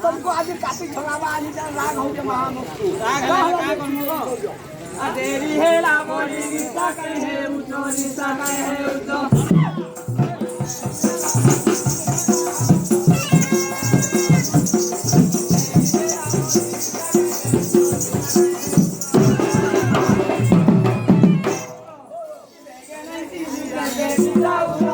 तुमको आज काटी छोड़ावा आज राग हो के महामुक्ति राग का कौन आ देरी है लावरी निशा कहे है उठो निशा कहे है उठो Let's go.